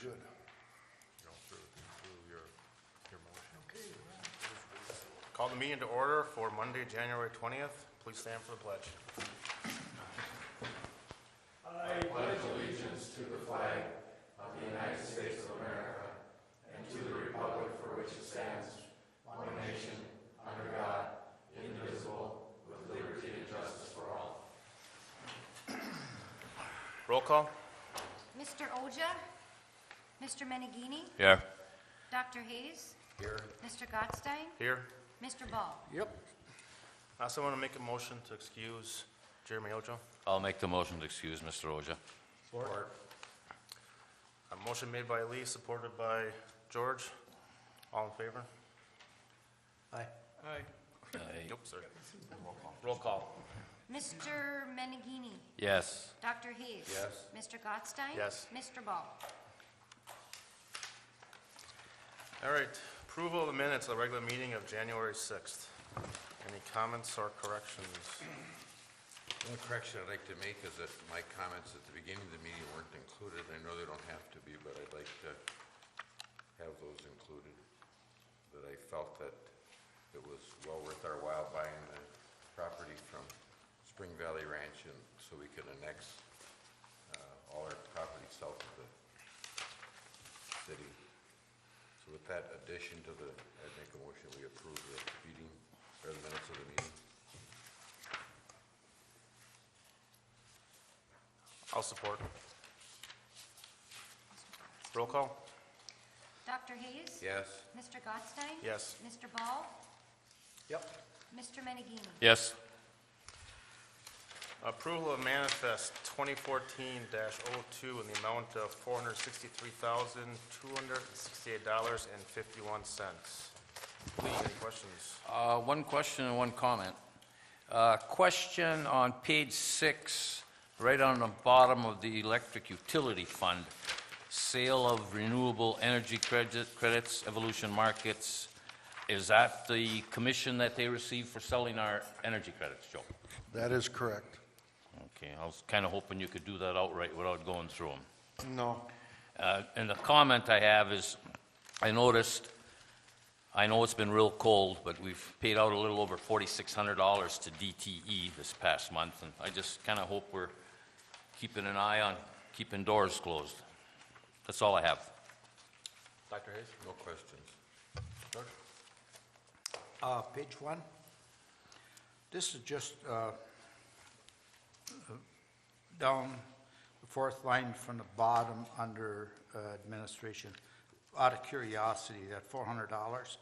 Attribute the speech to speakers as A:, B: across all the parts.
A: good.
B: Go through your motion.
A: Okay.
C: Call the meeting to order for Monday, January 20th. Please stand for the pledge. Roll call.
D: Mr. Oja? Mr. Menegini?
E: Here.
D: Dr. Hayes?
B: Here.
D: Mr. Gottstein?
C: Here.
D: Mr. Ball?
A: Yep.
C: I also want to make a motion to excuse Jeremy Ojo.
E: I'll make the motion to excuse Mr. Oja.
C: Support. A motion made by Lee, supported by George. All in favor?
A: Aye.
E: Aye.
C: Nope, sorry. Roll call.
D: Mr. Menegini?
E: Yes.
D: Dr. Hayes?
B: Yes.
D: Mr. Gottstein?
C: Yes.
D: Mr. Ball?
C: All right, approval of the minutes of the regular meeting of January 6th. Any comments or corrections?
B: One correction I'd like to make is that my comments at the beginning of the meeting weren't included. I know they don't have to be, but I'd like to have those included. That I felt that it was well worth our while buying the property from Spring Valley Ranch, and so we could annex all our property south of the city. So with that addition to the, I'd make a motion we approve the meeting, or the minutes of the meeting.
C: I'll support. Roll call?
D: Dr. Hayes?
B: Yes.
D: Mr. Gottstein?
C: Yes.
D: Mr. Ball?
A: Yep.
D: Mr. Menegini?
E: Yes.
C: Approval of manifest 2014-02 in the amount of $463,268.51. Lee, any questions?
E: One question and one comment. Question on page 6, right on the bottom of the electric utility fund, sale of renewable energy credits, Evolution Markets. Is that the commission that they receive for selling our energy credits, Joe?
A: That is correct.
E: Okay, I was kind of hoping you could do that outright without going through them.
A: No.
E: And the comment I have is, I noticed, I know it's been real cold, but we've paid out a little over $4,600 to DTE this past month, and I just kind of hope we're keeping an eye on keeping doors closed. That's all I have.
C: Dr. Hayes?
B: No questions.
C: George?
F: Page 1. This is just down the fourth line from the bottom under administration. Out of curiosity, that $400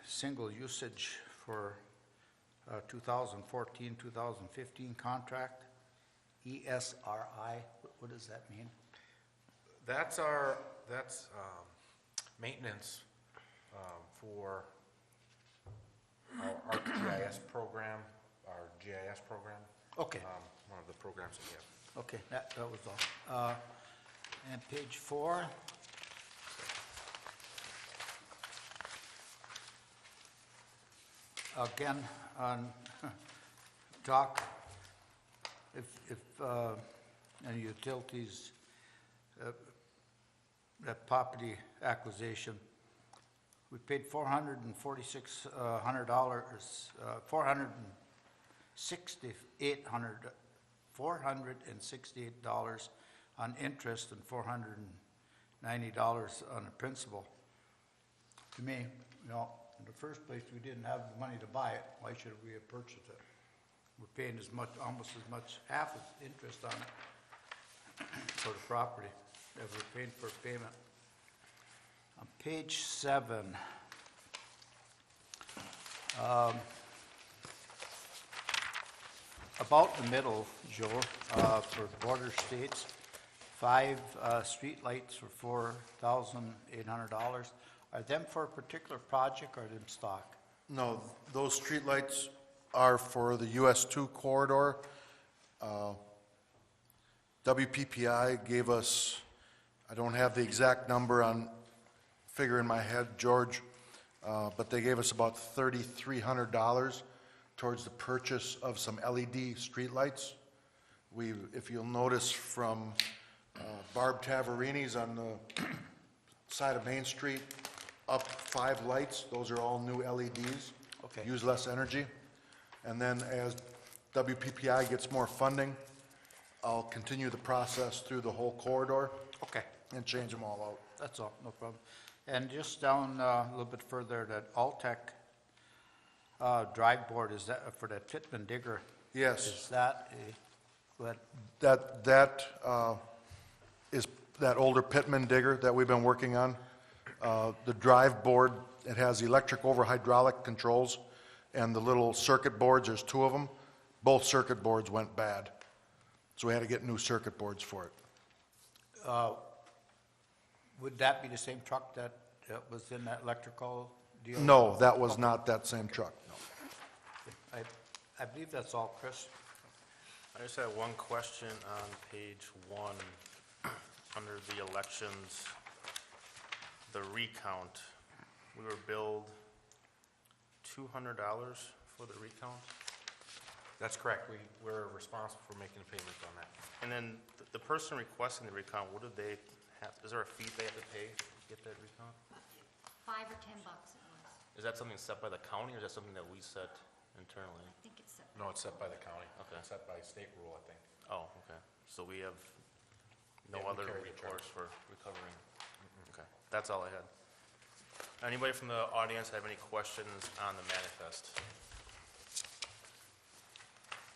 F: single usage for 2014-2015 contract, ESRI. What does that mean?
G: That's maintenance for our GIS program,
F: Okay.
G: one of the programs that we have.
F: Okay, that was all. And page 4. Again, on dock, if any utilities, that property acquisition, we paid $468 on interest and $490 on the principal. To me, in the first place, we didn't have the money to buy it. Why should we have purchased it? We're paying almost as much, half of interest on it for the property that we're paying for payment. On page 7, about the middle, Joe, for border states, 5 street lights for $4,800. Are them for a particular project or are them stock?
A: No, those streetlights are for the US 2 corridor. WPPI gave us, I don't have the exact number on figure in my head, George, but they gave us about $3,300 towards the purchase of some LED streetlights. If you'll notice from Barb Tavarini's on the side of Main Street, up 5 lights. Those are all new LEDs.
F: Okay.
A: Use less energy. And then as WPPI gets more funding, I'll continue the process through the whole corridor
F: Okay,
A: and change them all out.
F: that's all, no problem. And just down a little bit further, that Altech drive board, is that for that Pittman digger?
A: Yes.
F: Is that a, go ahead.
A: That is that older Pittman digger that we've been working on. The drive board, it has electric over hydraulic controls, and the little circuit boards, there's 2 of them. Both circuit boards went bad, so we had to get new circuit boards for it.
F: Would that be the same truck that was in that electrical deal?
A: No, that was not that same truck, no.
F: I believe that's all, Chris.
C: I just have one question on page 1, under the elections, the recount. We were billed $200 for the recount,
G: That's correct. We're responsible for making a payment on that.
C: and then the person requesting the recount, what did they have, is there a fee they have to pay to get that recount?
D: $5 or $10 it was.
C: Is that something set by the county, or is that something that we set internally?
D: I think it's
G: No, it's set by the county.
C: Okay.
G: It's set by state rule, I think.
C: Oh, okay, so we have no
G: Yeah, we
C: other
G: carry the charge.
C: recourse for recovering? Okay, that's all I had. Anybody from the audience have any questions on the manifest?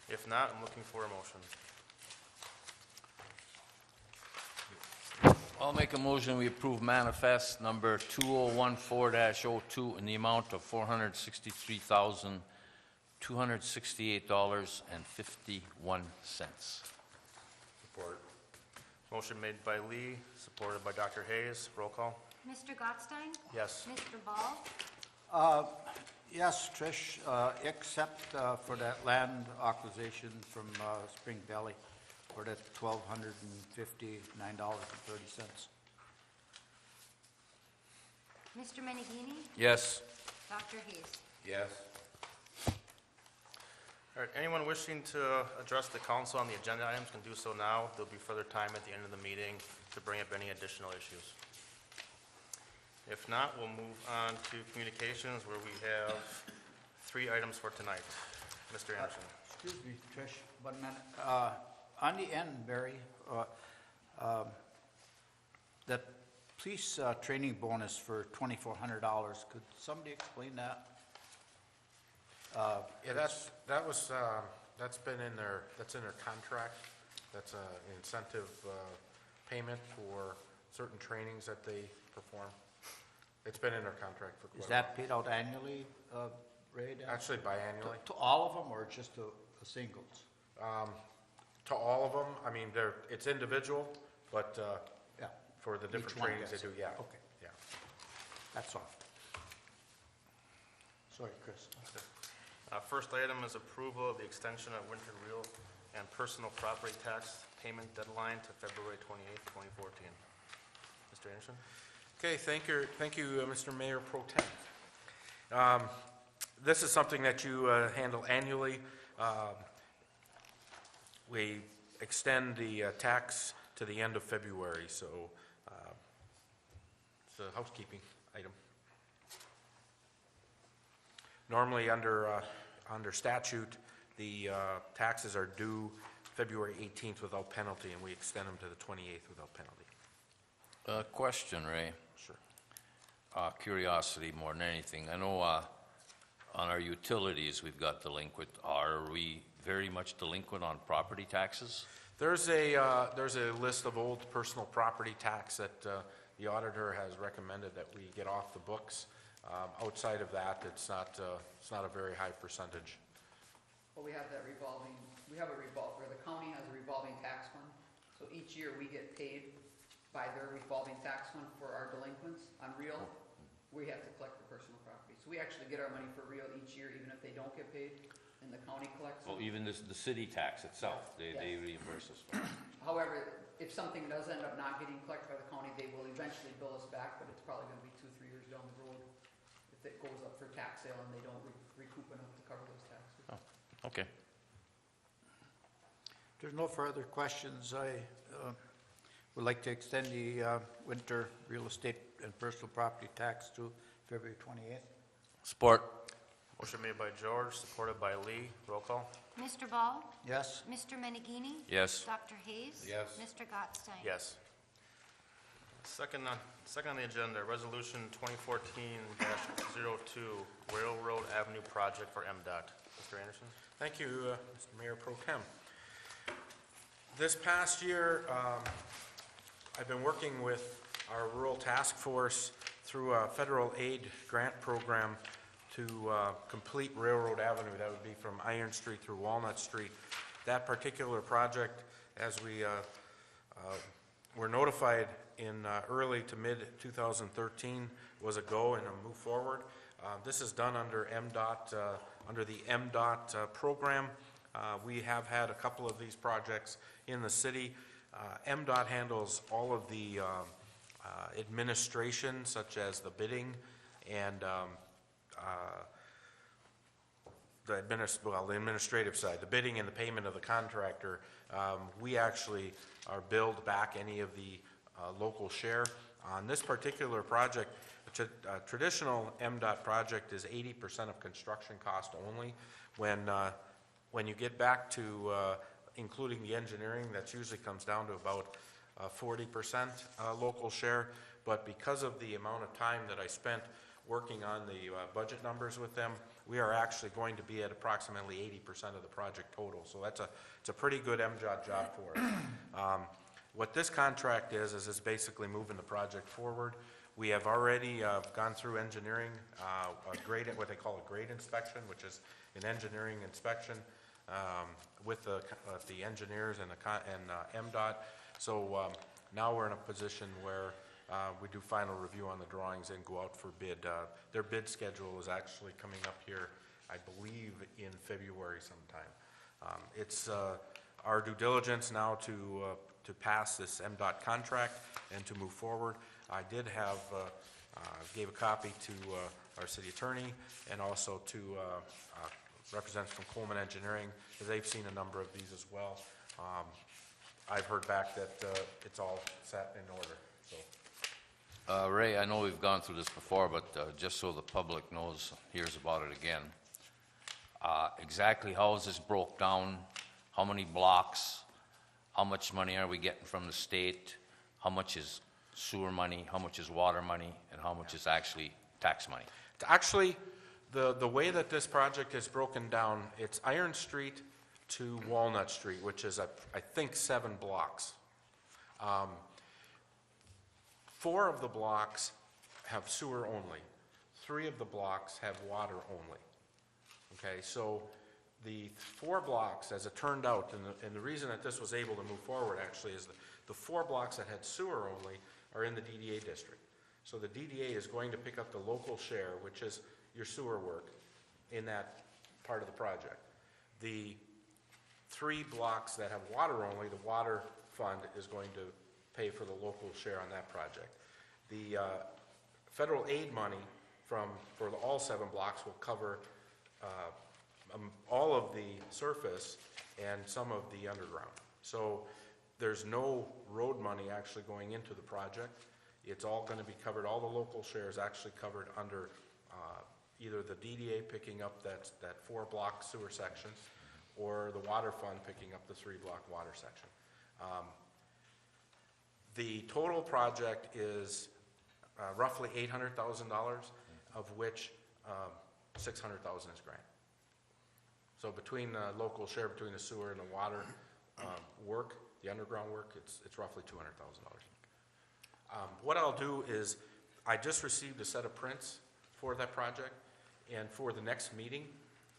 C: If not, I'm looking for a motion.
E: I'll make a motion, we approve manifest number 2014-02 in the amount of $463,268.51.
G: Support.
C: Motion made by Lee, supported by Dr. Hayes. Roll call.
D: Mr. Gottstein?
C: Yes.
D: Mr. Ball?
F: Yes, Trish, except for that land acquisition from Spring Valley for that $1,259.30.
D: Mr. Menegini?
E: Yes.
D: Dr. Hayes?
B: Yes.
C: All right, anyone wishing to address the council on the agenda items can do so now. There'll be further time at the end of the meeting to bring up any additional issues. If not, we'll move on to communications, where we have 3 items for tonight. Mr. Anderson.
F: Excuse me, Trish, 1 minute. On the end, Barry, that police training bonus for $2,400, could somebody explain that?
G: Yeah, that's been in their contract. That's an incentive payment for certain trainings that they perform. It's been in their contract for quite a
F: Is
G: while.
F: that paid out annually, Ray? then?
G: Actually biannually.
F: To all of them, or just the singles?
G: To all of them, I mean, it's individual, but
F: Yeah.
G: for the different
F: Each one
G: trainings they
F: gets
G: do,
F: it.
G: yeah.
F: Okay.
G: Yeah.
F: That's all. Sorry, Chris.
C: First item is approval of the extension of winter real and personal property tax payment deadline to February 28th, 2014. Mr. Anderson?
G: Okay, thank you, Mr. Mayor Pro Tem. This is something that you handle annually. We extend the tax to the end of February, so it's a housekeeping item. Normally, under statute, the taxes are due February 18th without penalty, and we extend them to the 28th without penalty.
E: Question, Ray.
G: Sure.
E: Curiosity more than anything. I know on our utilities, we've got delinquent. Are we very much delinquent on property taxes?
G: There's a list of old personal property tax that the auditor has recommended that we get off the books. Outside of that, it's not a very high percentage.
H: Well, we have that revolving, where the county has a revolving tax fund. So each year we get paid by their revolving tax fund for our delinquents on real. We have to collect the personal property. So we actually get our money for real each year, even if they don't get paid, and the county collects
E: Well,
H: them.
E: even the city tax itself, they
H: Yes.
E: reimburse us for it.
H: However, if something does end up not getting collected by the county, they will eventually bill us back, but it's probably gonna be 2-3 years down the road if it goes up for tax sale and they don't recoup enough to cover those taxes.
E: Okay.
F: There's no further questions. I would like to extend the winter real estate and personal property tax to February 28th.
E: Support.
C: Motion made by George, supported by Lee. Roll call.
D: Mr. Ball?
F: Yes?
D: Mr. Menegini?
E: Yes.
D: Dr. Hayes?
B: Yes.
D: Mr. Gottstein?
C: Yes. Second on the agenda, Resolution 2014-02, Railroad Avenue Project for MDOT. Mr. Anderson?
G: Thank you, Mr. Mayor Pro Tem. This past year, I've been working with our rural task force through a federal aid grant program to complete Railroad Avenue. That would be from Iron Street through Walnut Street. That particular project, as we were notified in early to mid-2013, was a go and a move forward. This is done under MDOT, under the MDOT program. We have had a couple of these projects in the city. MDOT handles all of the administration, such as the bidding and the administrative side, the bidding and the payment of the contractor. We actually are billed back any of the local share. On this particular project, a traditional MDOT project is 80% of construction cost only. When you get back to including the engineering, that usually comes down to about 40% local share. But because of the amount of time that I spent working on the budget numbers with them, we are actually going to be at approximately 80% of the project total. So it's a pretty good MDOT job for us. What this contract is it's basically moving the project forward. We have already gone through engineering, what they call a grade inspection, which is an engineering inspection with the engineers and MDOT. So now we're in a position where we do final review on the drawings and go out for bid. Their bid schedule is actually coming up here, I believe, in February sometime. It's our due diligence now to pass this MDOT contract and to move forward. I did have, gave a copy to our city attorney and also to representatives from Coleman Engineering, because they've seen a number of these as well. I've heard back that it's all set in order, so.
E: Ray, I know we've gone through this before, but just so the public hears about it again. Exactly how is this broke down? How many blocks? How much money are we getting from the state? How much is sewer money? How much is water money? And how much is actually tax money?
G: Actually, the way that this project is broken down, it's Iron Street to Walnut Street, which is, I think, 7 blocks. 4 of the blocks have sewer only. 3 of the blocks have water only. Okay, so the 4 blocks, as it turned out, and the reason that this was able to move forward actually is the 4 blocks that had sewer only are in the DDA district. So the DDA is going to pick up the local share, which is your sewer work, in that part of the project. The 3 blocks that have water only, the water fund is going to pay for the local share on that project. The federal aid money for all 7 blocks will cover all of the surface and some of the underground. So there's no road money actually going into the project. It's all going to be covered, all the local shares actually covered under either the DDA picking up that 4-block sewer section or the water fund picking up the 3-block water section. The total project is roughly $800,000, of which $600,000 is grant. So between the local share, between the sewer and the water work, the underground work, it's roughly $200,000. What I'll do is, I just received a set of prints for that project, and for the next meeting,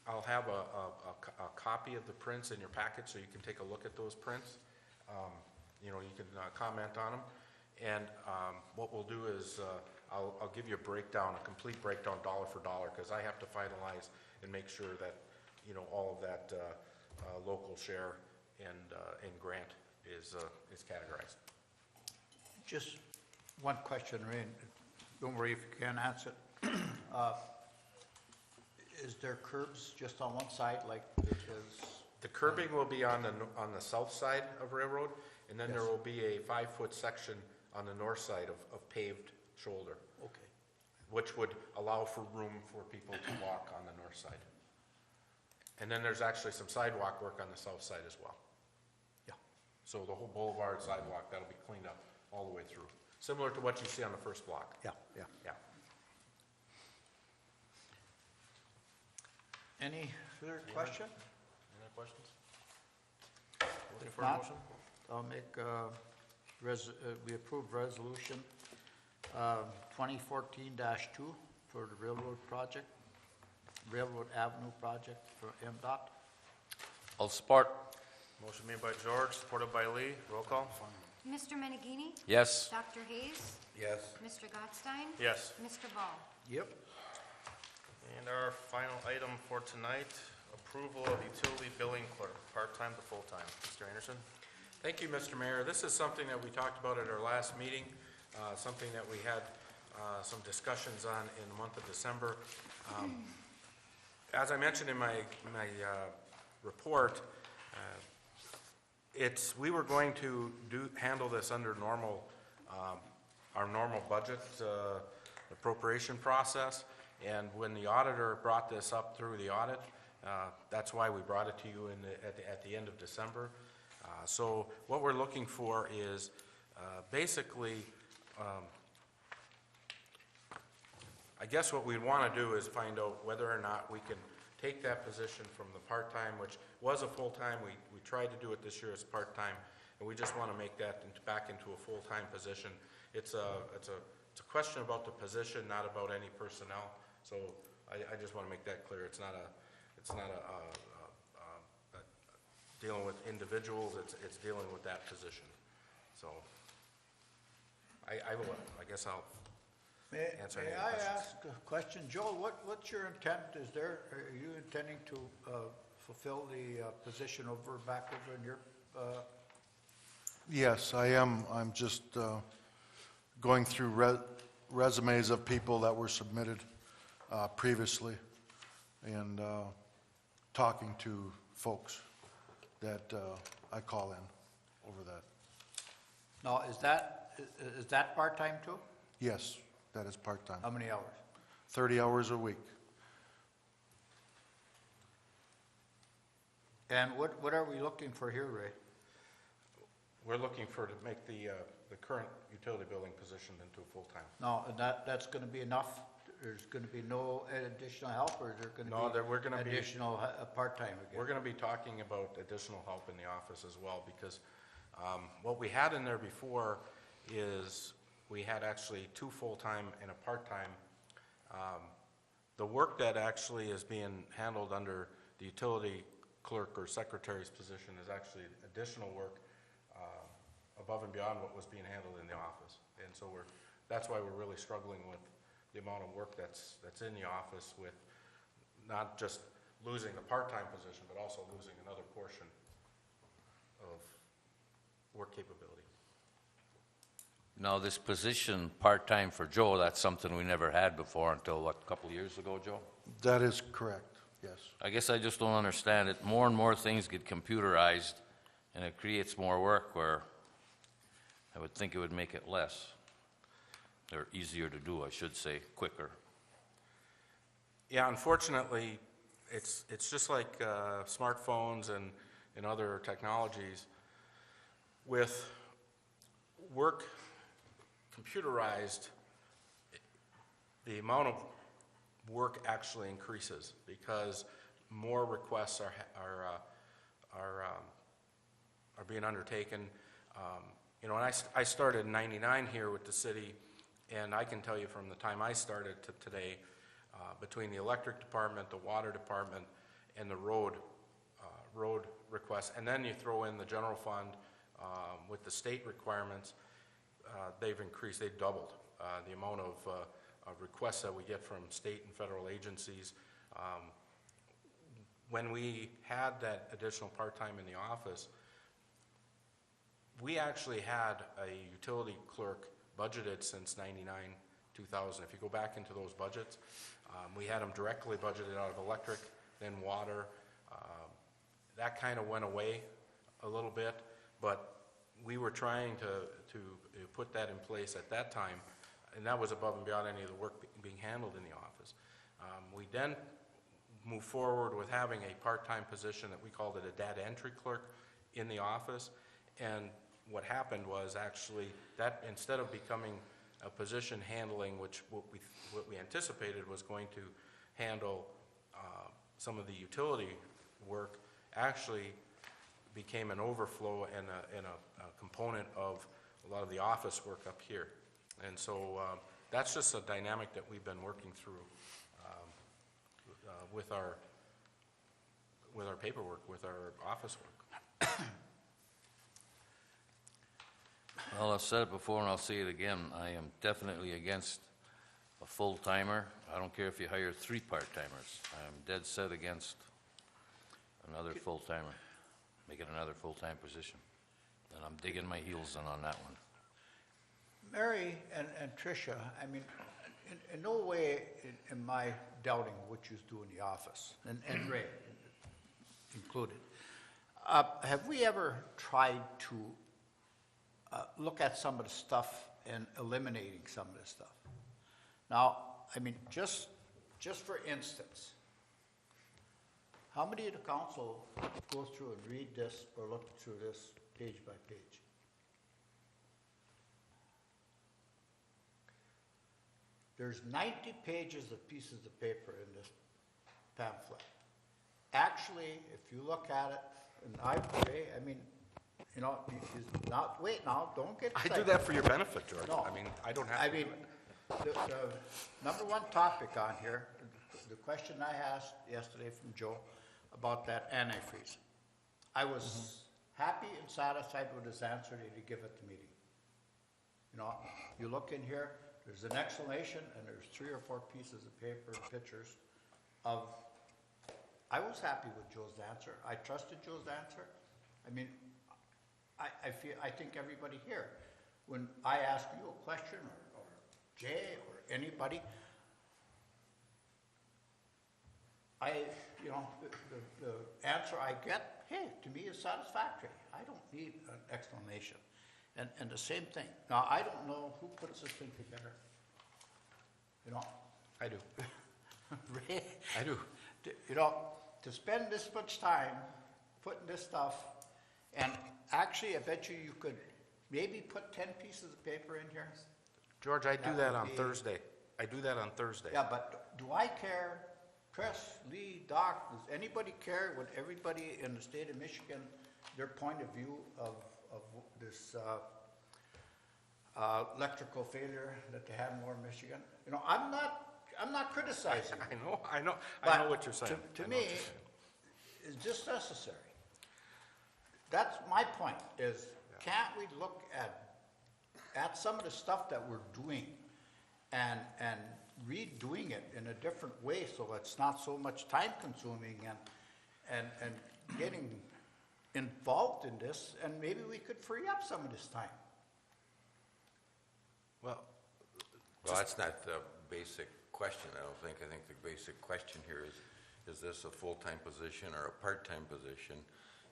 G: I'll have a copy of the prints in your packet so you can take a look at those prints. You can comment on them. And what we'll do is I'll give you a breakdown, a complete breakdown dollar for dollar, because I have to finalize and make sure that all of that local share and grant is categorized.
F: Just one question, Ray, and don't worry if you can't answer it. Is there curbs just on one side like it is?
G: The curbing will be on the south side of Railroad, And then there will be a 5-foot section on the north side of paved shoulder,
F: Okay.
G: which would allow for room for people to walk on the north side. And then there's actually some sidewalk work on the south side as well.
F: Yeah.
G: So the whole boulevard sidewalk, that'll be cleaned up all the way through, similar to what you see on the first block.
F: Yeah, yeah.
G: Yeah.
F: Any further question?
G: Any other questions?
C: Looking
F: If
C: for a
F: not,
C: motion?
F: I'll make, we approve resolution 2014-2 for the railroad project, Railroad Avenue project for MDOT.
E: I'll support.
C: Motion made by George, supported by Lee. Roll call?
D: Mr. Menegini?
E: Yes.
D: Dr. Hayes?
B: Yes.
D: Mr. Gotstein?
C: Yes.
D: Mr. Ball?
F: Yep.
C: And our final item for tonight, approval of utility billing clerk, part-time to full-time. Mr. Anderson?
G: Thank you, Mr. Mayor. This is something that we talked about at our last meeting, something that we had some discussions on in the month of December. As I mentioned in my report, we were going to handle this under our normal budget appropriation process, and when the auditor brought this up through the audit, that's why we brought it to you at the end of December. So what we're looking for is basically, I guess what we'd want to do is find out whether or not we can take that position from the part-time, which was a full-time. We tried to do it this year as part-time, and we just want to make that back into a full-time position. It's a question about the position, not about any personnel. So I just want to make that clear. It's not dealing with individuals. It's dealing with that position. So I guess I'll answer any
F: May I
G: questions.
F: ask a question? Joel, what's your intent? Are you intending to fulfill the position back over in your,
A: Yes, I am. I'm just going through resumes of people that were submitted previously and talking to folks that I call in over that.
F: now, is that part-time too?
A: Yes, that is part-time.
F: How many hours?
A: 30 hours a week.
F: And what are we looking for here, Ray?
G: We're looking to make the current utility billing position into a full-time.
F: No, and that's gonna be enough? There's gonna be no additional help, or is there gonna be?
G: No, we're gonna be-
F: additional part-time
G: We're
F: again?
G: going to be talking about additional help in the office as well, because what we had in there before is we had actually 2 full-time and a part-time. The work that actually is being handled under the utility clerk or secretary's position is actually additional work above and beyond what was being handled in the office. And so that's why we're really struggling with the amount of work that's in the office, with not just losing the part-time position, but also losing another portion of work capability.
E: Now, this position, part-time for Joe, that's something we never had before until, what, a couple of years ago, Joe?
A: That is correct, yes.
E: I guess I just don't understand it. More and more things get computerized, and it creates more work where I would think it would make it less, or easier to do, I should say, quicker.
G: Yeah, unfortunately, it's just like smartphones and other technologies. With work computerized, the amount of work actually increases because more requests are being undertaken. And I started in '99 here with the city, and I can tell you from the time I started to today, between the electric department, the water department, and the road requests, and then you throw in the general fund with the state requirements, they've increased, they've doubled the amount of requests that we get from state and federal agencies. When we had that additional part-time in the office, we actually had a utility clerk budgeted since '99, 2000. If you go back into those budgets, we had them directly budgeted out of electric, then water. That kind of went away a little bit, but we were trying to put that in place at that time, and that was above and beyond any of the work being handled in the office. We then moved forward with having a part-time position that we called it a data entry clerk in the office, and what happened was actually that instead of becoming a position handling what we anticipated was going to handle some of the utility work, actually became an overflow and a component of a lot of the office work up here. And so that's just a dynamic that we've been working through with our paperwork, with our office work.
E: Well, I've said it before and I'll say it again. I am definitely against a full-timer. I don't care if you hire 3 part-timers. I'm dead set against another full-timer. Make it another full-time position. And I'm digging my heels in on that one.
F: Mary and Tricia, I mean, in no way am I doubting what you do in the office, and Ray included. Have we ever tried to look at some of the stuff and eliminating some of the stuff? Now, I mean, just for instance, how many of the council go through and read this or look through this page by page? There's 90 pages of pieces of paper in this pamphlet. Actually, if you look at it, and I mean, you know, not, wait now, don't get
G: I
F: excited.
G: do that for your benefit, George.
F: No.
G: I mean, I don't have
F: I
G: to do
F: mean,
G: it.
F: the number one topic on here, the question I asked yesterday from Joe about that antifreeze. I was happy and satisfied with his answer that he gave at the meeting. You know, you look in here, there's an explanation, and there's 3 or 4 pieces of paper and pictures of, I was happy with Joe's answer. I trusted Joe's answer. I mean, I think everybody here, when I ask you a question, or Jay, or anybody, you know, the answer I get, hey, to me is satisfactory. I don't need an explanation. And the same thing. Now, I don't know who puts this thing together. You know?
G: I do.
F: Ray,
G: I do.
F: you know, to spend this much time putting this stuff, and actually, I bet you could maybe put 10 pieces of paper in here.
G: George, I do
F: That
G: that
F: would
G: on
F: be-
G: Thursday. I do that on Thursday.
F: Yeah, but do I care? Chris, Lee, Doc, does anybody care what everybody in the state of Michigan, their point of view of this electrical failure that they had in Lower Michigan? You know, I'm not criticizing.
G: I know
F: But
G: what you're saying.
F: To
G: I know
F: me,
G: what you're saying.
F: it's just necessary. That's my point, is can't we look at some of the stuff that we're doing and redoing it in a different way so it's not so much time consuming and getting involved in this, and maybe we could free up some of this time.
G: Well,
B: That's not the basic question, I don't think. I think the basic question here is this a full-time position or a part-time position?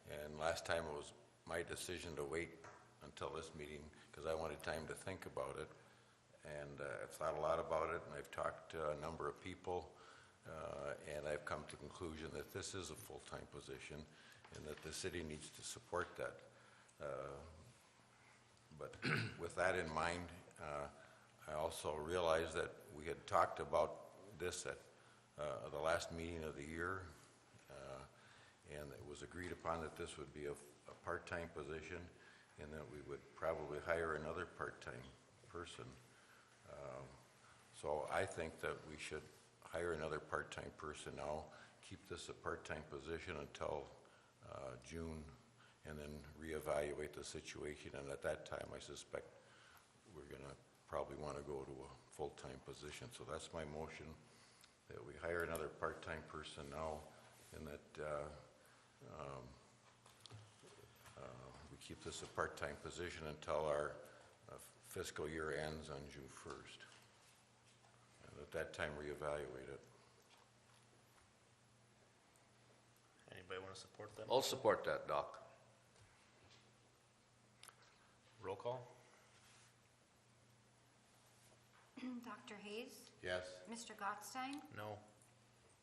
B: And last time it was my decision to wait until this meeting because I wanted time to think about it. And I've thought a lot about it, and I've talked to a number of people, and I've come to the conclusion that this is a full-time position and that the city needs to support that. But with that in mind, I also realized that we had talked about this at the last meeting of the year, and it was agreed upon that this would be a part-time position and that we would probably hire another part-time person. So I think that we should hire another part-time person now, keep this a part-time position until June, and then reevaluate the situation. And at that time, I suspect we're going to probably want to go to a full-time position. So that's my motion, that we hire another part-time person now, and that we keep this a part-time position until our fiscal year ends on June 1st. And at that time, reevaluate it.
C: Anybody want to support that?
E: I'll support that, Doc.
C: Roll call?
D: Dr. Hayes?
B: Yes.
D: Mr. Gottstein?
C: No.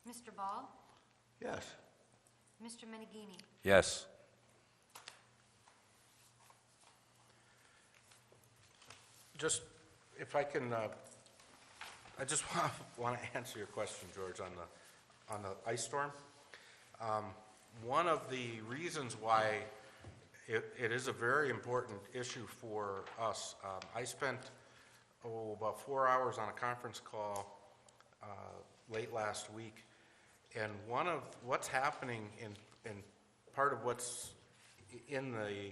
D: Mr. Ball?
F: Yes.
D: Mr. Menegini?
B: Yes.
G: Just, if I can, I just want to answer your question, George, on the ice storm. One of the reasons why it is a very important issue for us, I spent, about 4 hours on a conference call late last week, and one of what's happening in part of what's in the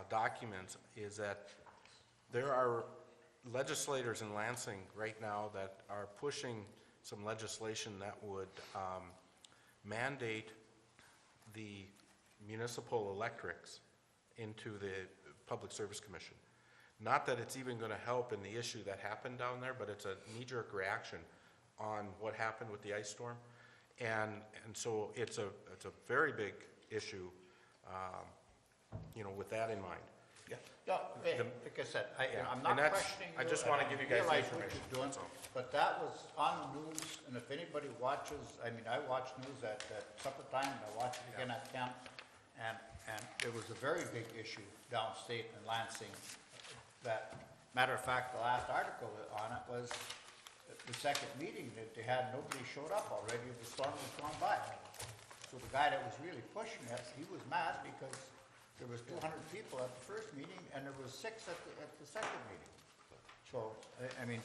G: documents is that there are legislators in Lansing right now that are pushing some legislation that would mandate the municipal electrics into the Public Service Commission. Not that it's even going to help in the issue that happened down there, but it's a knee-jerk reaction on what happened with the ice storm. And so it's a very big issue, with that in mind.
F: Yeah, no, hey, like I said, I'm
G: And
F: not
G: that's-
F: questioning you.
G: I just
F: and
G: wanna give you guys the
F: realize what
G: information.
F: you're doing, but that was on the news, and if anybody watches, I mean, I watch news at supper time, and I watch it again at camp, and it was a very big issue downstate in Lansing. That, matter of fact, the last article on it was the second meeting, that they had, nobody showed up already, the storm was gone by. So the guy that was really pushing it, he was mad because there was 200 people at the first meeting, and there was 6 at the second meeting. So, I mean,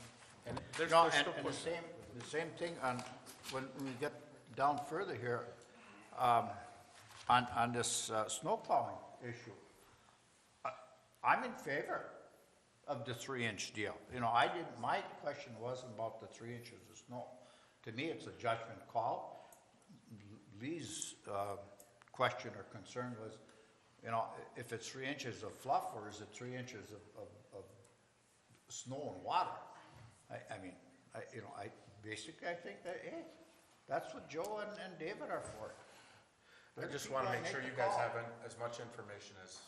G: And
F: you
G: there's,
F: know,
G: there's still
F: and
G: pushing.
F: the same thing on, when we get down further here, on this snow plowing issue. I'm in favor of the 3-inch deal. You know, my question wasn't about the 3 inches of snow. To me, it's a judgment call. Lee's question or concern was, if it's 3 inches of fluff, or is it 3 inches of snow and water? I mean, basically, I think that, hey, that's what Joe and David are for.
G: I just want to make sure you guys have as much information as.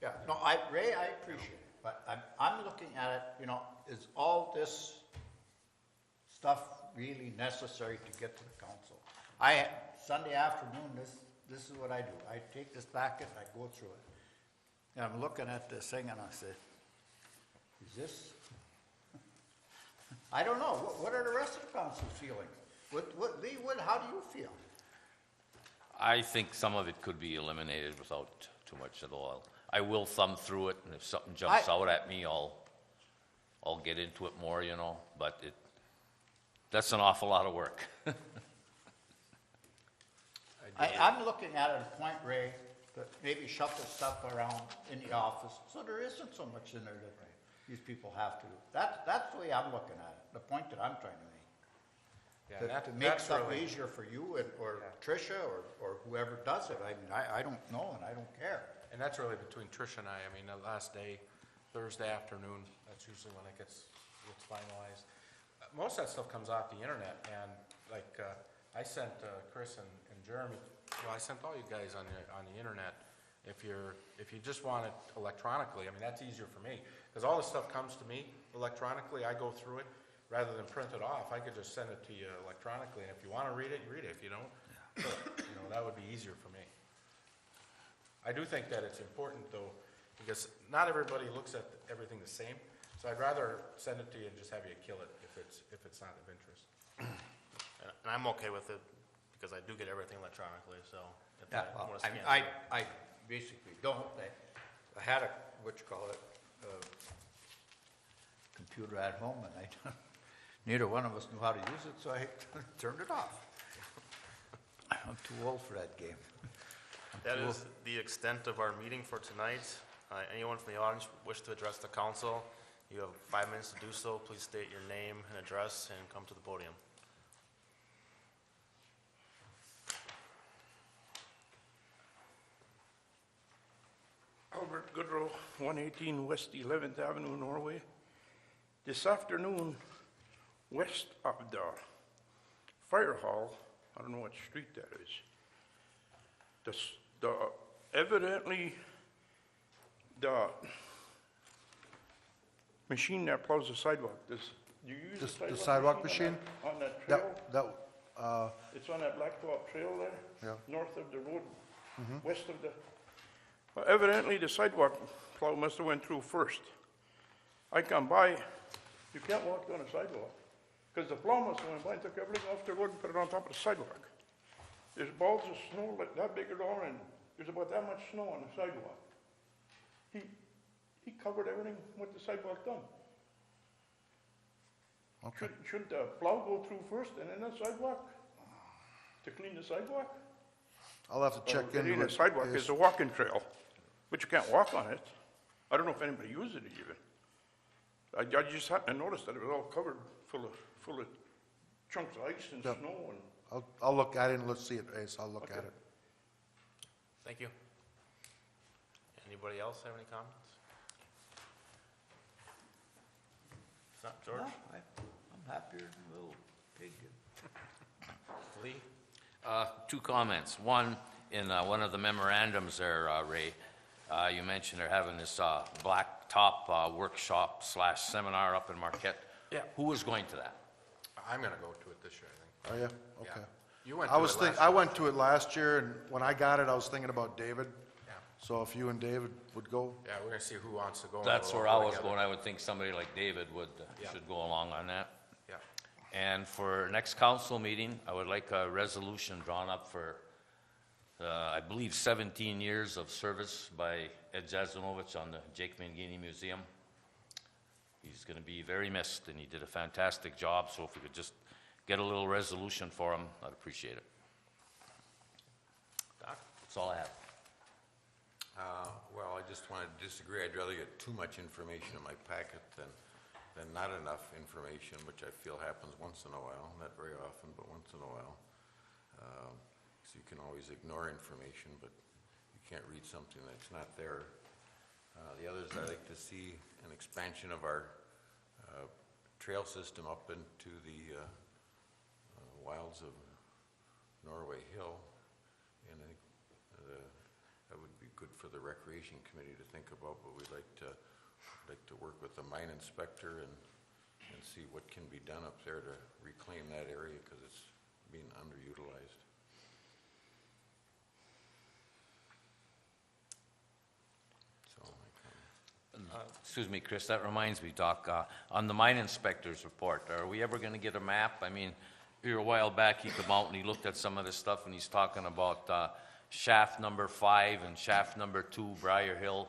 F: Yeah, no, Ray, I appreciate it, but I'm looking at it, is all this stuff really necessary to get to the council? Sunday afternoon, this is what I do. I take this packet, I go through it. And I'm looking at this thing and I say, is this? I don't know. What are the rest of the council feeling? Lee, how do you feel?
E: I think some of it could be eliminated without too much at all. I will thumb through it, and if something jumps out at me, I'll get into it more, but that's an awful lot of work.
F: I'm looking at it at a point, Ray, that maybe shuffle stuff around in the office, so there isn't so much in there that these people have to do. That's the way I'm looking at it, the point that I'm trying to make.
G: Yeah,
F: To make
G: that's
F: stuff
G: really-
F: easier for you or Tricia or whoever does it. I mean, I don't know and I don't care.
G: And that's really between Tricia and I. I mean, the last day, Thursday afternoon, that's usually when it gets finalized. Most of that stuff comes off the internet, and like, I sent Chris and Jeremy, well, I sent all you guys on the internet. If you just want it electronically, I mean, that's easier for me, because all this stuff comes to me electronically. I go through it, rather than print it off. I could just send it to you electronically, and if you want to read it, you read it. If you don't, that would be easier for me. I do think that it's important, though, because not everybody looks at everything the same. So I'd rather send it to you and just have you kill it if it's not of interest.
C: And I'm okay with it, because I do get everything electronically, so. if
F: Yeah,
C: I
F: well,
C: wanna scan
F: I basically don't. I had a, computer at home, and neither one of us knew how to use it, so I turned it off. I'm too old for that game.
C: That is the extent of our meeting for tonight. Anyone from the audience wish to address the council, you have 5 minutes to do so. Please state your name and address and come to the podium.
I: Albert Goodrow, 118 West 11th Avenue, Norway. This afternoon, west of the fire hall, I don't know what street that is, evidently the machine that plows the sidewalk. Do you use
A: The sidewalk machine?
I: On that trail?
A: That,
I: It's on that blacktop trail there?
A: Yeah.
I: North of the road, west of the, well, evidently the sidewalk plow must have went through first. I come by, you can't walk down the sidewalk, because the plow must have went by and took everything off the road and put it on top of the sidewalk. There's balls of snow like that big around, and there's about that much snow on the sidewalk. He covered everything with the sidewalk done.
A: okay.
I: Shouldn't the plow go through first and then the sidewalk? To clean the sidewalk?
A: I'll have to check
I: It
A: into
I: ain't
A: it.
I: a sidewalk,
A: Yes.
I: it's a walking trail, but you can't walk on it. I don't know if anybody uses it even. I just happened to notice that it was all covered full of chunks of ice and
A: Yep.
I: snow and,
A: I'll look, I didn't see it, Ace, I'll look at
I: Okay.
A: it.
C: Thank you. Anybody else have any comments? If not, George?
F: I'm happier than a little pig.
C: Lee?
E: Two comments. One, in one of the memorandums there, Ray, you mentioned they're having this blacktop workshop / seminar up in Marquette.
G: Yeah.
E: Who is going to that?
G: I'm gonna go to it this year, I think.
A: Oh, yeah? Okay.
G: Yeah. You went
A: I
G: to
A: was
G: it
A: think,
G: last
A: I
G: year.
A: went to it last year, and when I got it, I was thinking about David.
G: Yeah.
A: So if you and David would go,
G: Yeah, we're gonna see who wants to go. and
E: That's
G: we'll
E: where
G: all
E: I
G: go
E: was
G: together.
E: going. I would think somebody like David
G: Yeah.
E: should go along on that.
G: Yeah.
E: And for next council meeting, I would like a resolution drawn up for, I believe, 17 years of service by Ed Zazanovich on the Jake Mangini Museum. He's going to be very missed, and he did a fantastic job, so if we could just get a little resolution for him, I'd appreciate it.
C: Doc?
E: That's all I have.
B: Well, I just want to disagree. I'd rather get too much information in my packet than not enough information, which I feel happens once in a while, not very often, but once in a while. So you can always ignore information, but you can't read something that's not there. The others, I'd like to see an expansion of our trail system up into the wilds of Norway Hill. And I think that would be good for the Recreation Committee to think about, but we'd like to work with the mine inspector and see what can be done up there to reclaim that area, because it's being underutilized. So,
E: Excuse me, Chris, that reminds me, Doc, on the mine inspector's report, are we ever going to get a map? I mean, here a while back, he came out and he looked at some of this stuff, and he's talking about shaft number 5 and shaft number 2, Briar Hill.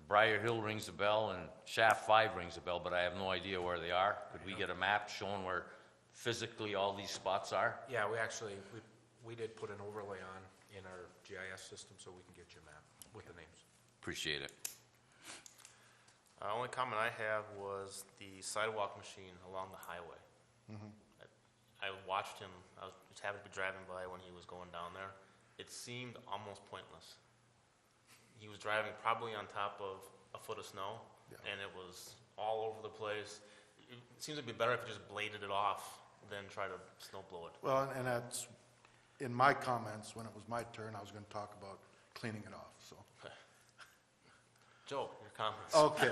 E: Briar Hill rings a bell, and shaft 5 rings a bell, but I have no idea where they are. Could we get a map showing where physically all these spots are?
G: Yeah, we actually, we did put an overlay on in our GIS system, so we can get you a map with the names.
E: Appreciate it.
C: Only comment I have was the sidewalk machine along the highway. I watched him, I was just happened to be driving by when he was going down there. It seemed almost pointless. He was driving probably on top of a foot of snow, and it was all over the place. It seems to be better if you just bladed it off than try to snow blow it.
A: well, and that's, in my comments, when it was my turn, I was gonna talk about cleaning it off, so.
C: Joe, your comments?
A: Okay.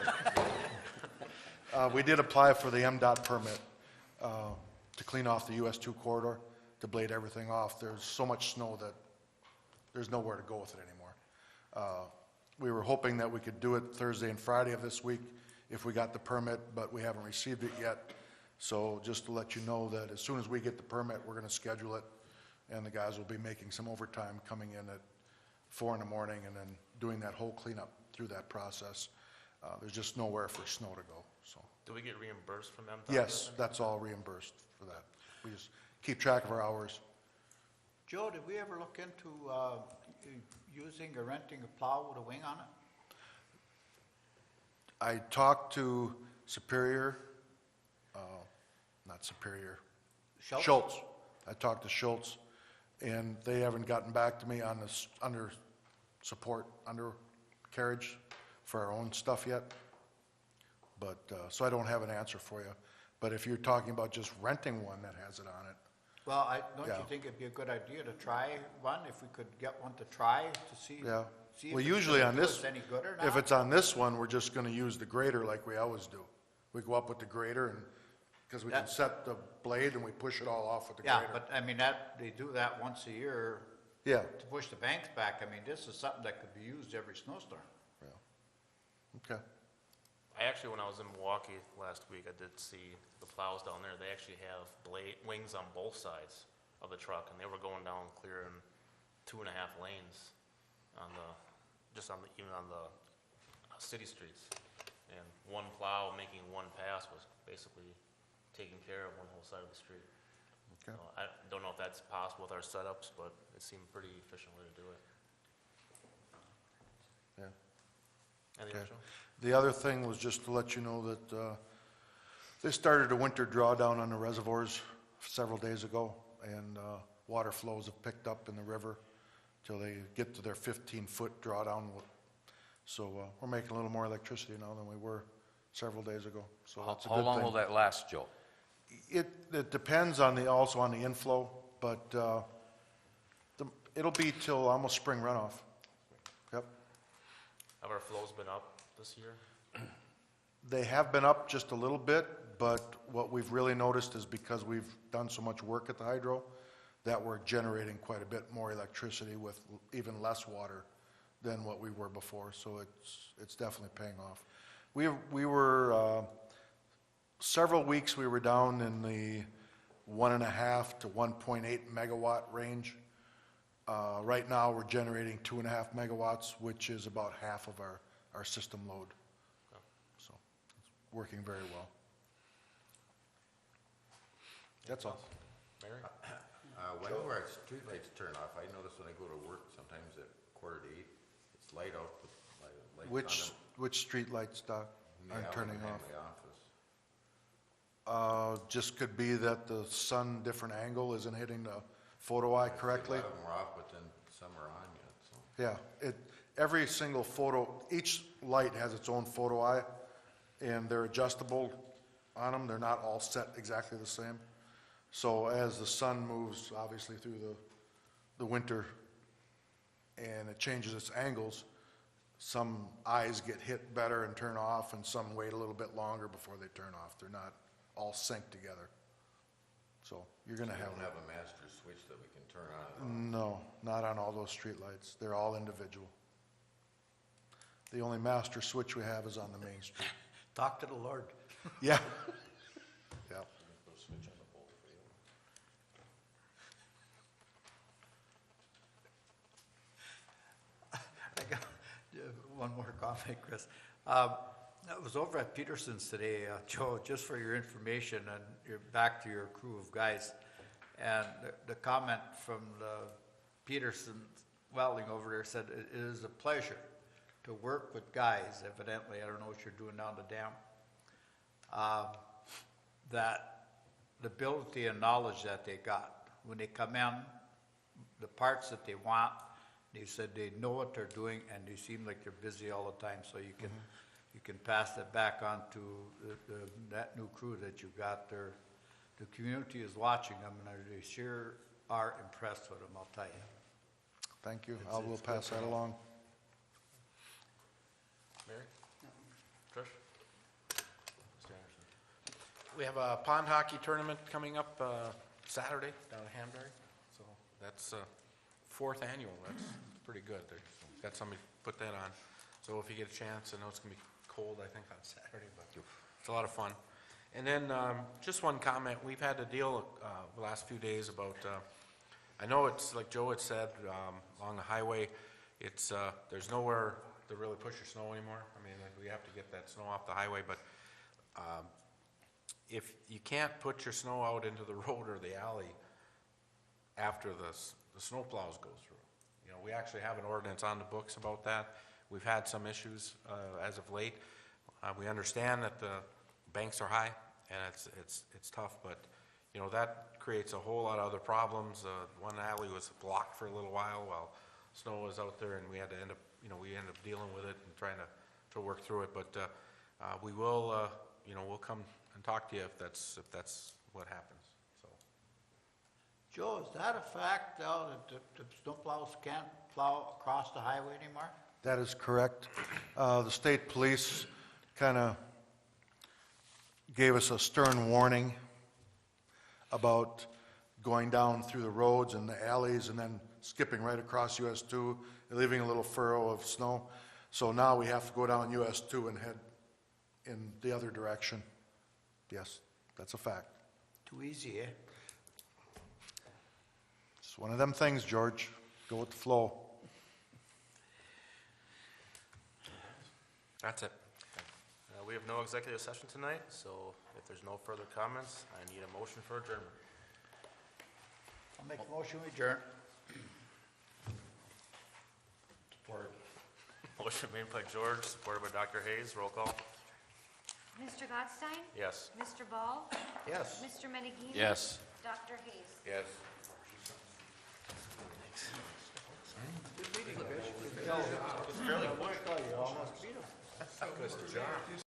A: We did apply for the MDOT permit to clean off the US 2 corridor, to blade everything off. There's so much snow that there's nowhere to go with it anymore. We were hoping that we could do it Thursday and Friday of this week if we got the permit, but we haven't received it yet. So just to let you know that as soon as we get the permit, we're going to schedule it, and the guys will be making some overtime, coming in at 4 in the morning and then doing that whole cleanup through that process. There's just nowhere for snow to go, so.
C: Do we get reimbursed from MDOT?
A: Yes, that's all reimbursed for that. We just keep track of our hours.
F: Joe, did we ever look into using or renting a plow with a wing on it?
A: I talked to Superior, not Superior, Schultz. I talked to Schultz, and they haven't gotten back to me on this undercarriage for our own stuff yet. But, so I don't have an answer for you. But if you're talking about just renting one that has it on it,
F: Well, don't
A: Yeah.
F: you think it'd be a good idea to try one, if we could get one to try to see?
A: yeah.
F: see if
A: Well,
F: it's
A: usually
F: gonna
A: on
F: do
A: this,
F: us any good or
A: if
F: not.
A: it's on this one, we're just gonna use the grader like we always do. We go up with the grader and, because we can
F: That-
A: set the blade and we push it all off with the
F: Yeah,
A: grader.
F: but I mean, they do that once a year
A: Yeah,
F: to push the banks back. I mean, this is something that could be used every snowstorm.
A: okay.
C: I actually, when I was in Milwaukee last week, I did see the plows down there. They actually have wings on both sides of the truck, and they were going down clearing 2.5 lanes on even on the city streets. And one plow making one pass was basically taking care of one whole side of the street.
A: Okay.
C: So I don't know if that's possible with our setups, but it seemed a pretty efficient way to do it.
A: Yeah.
C: Anything
A: Okay.
C: else, Joe?
A: The other thing was just to let you know that they started a winter drawdown on the reservoirs several days ago, and water flows have picked up in the river till they get to their 15-foot drawdown. So we're making a little more electricity now than we were several days ago, so that's a
E: How
A: good
E: long
A: thing.
E: will that last, Joe?
A: It depends on also on the inflow, but it'll be till almost spring runoff. Yep.
C: Have our flows been up this year?
A: They have been up just a little bit, but what we've really noticed is because we've done so much work at the hydro, that we're generating quite a bit more electricity with even less water than what we were before, so it's definitely paying off. We were, several weeks we were down in the 1.5 to 1.8 megawatt range. Right now, we're generating 2.5 megawatts, which is about half of our system load. So it's working very well. That's all.
C: Mary?
B: When do our streetlights turn off? I notice when I go to work, sometimes at 7:45, it's light out, but my lights on
A: Which street lights, Doc,
B: in the
A: aren't
B: alley
A: turning
B: behind
A: off?
B: my office.
A: Just could be that the sun, different angle, isn't hitting the photo eye correctly.
B: A lot of them are off, but then some are on yet, so.
A: Yeah, every single photo, each light has its own photo eye, and they're adjustable on them. They're not all set exactly the same. So as the sun moves, obviously, through the winter, and it changes its angles, some eyes get hit better and turn off, and some wait a little bit longer before they turn off. They're not all synced together. So you're gonna
B: We
A: have,
B: don't have a master switch that we can turn on and off.
A: no, not on all those streetlights. They're all individual. The only master switch we have is on the main street.
F: Talk to the Lord.
A: Yeah. Yeah.
F: I got one more comment, Chris. I was over at Peterson's today, Joe, just for your information, and you're back to your crew of guys. And the comment from the Peterson welding over there said, "It is a pleasure to work with guys," evidently, I don't know what you're doing down the dam, that the ability and knowledge that they got, when they come in, the parts that they want, they said they know what they're doing, and they seem like they're busy all the time, so you can pass that back on to that new crew that you got there. The community is watching them, and they sure are impressed with them, I'll tell you.
A: Thank you. I will pass that along.
C: Mary? Trish? Mr. Anderson?
G: We have a pond hockey tournament coming up Saturday down in Hanbury. So that's fourth annual. That's pretty good. They've got somebody put that on. So if you get a chance, I know it's going to be cold, I think, on Saturday, but it's a lot of fun. And then just one comment. We've had to deal the last few days about, I know it's like Joe had said, along the highway, it's there's nowhere to really push your snow anymore. I mean, like, we have to get that snow off the highway, but if you can't put your snow out into the road or the alley after the snow plows go through. You know, we actually have an ordinance on the books about that. We've had some issues as of late. We understand that the banks are high and it's tough, but you know, that creates a whole lot of other problems. One alley was blocked for a little while snow was out there, and we had to end up dealing with it and trying to work through it. But we will, we'll come and talk to you if that's what happens. So,
F: Joe, is that a fact, though, that the snowplows can't plow across the highway anymore?
A: That is correct. The state police kind of gave us a stern warning about going down through the roads and the alleys and then skipping right across US 2, and leaving a little furrow of snow. So now we have to go down US 2 and head in the other direction. Yes, that's a fact.
F: Too easy, eh?
A: It's one of them things, George. Go with the flow.
C: That's it. We have no executive session tonight, so if there's no further comments, I need a motion for adjournment.
F: I'll make a motion, we adjourn.
C: Motion made by George, supported by Dr. Hayes. Roll call.
D: Mr. Gottstein?
C: Yes.
D: Mr. Ball?
F: Yes.
D: Mr. Menegini?
E: Yes.
D: Dr. Hayes?
B: Yes.
C: Fairly quick.
F: You almost beat him.
G: Good job.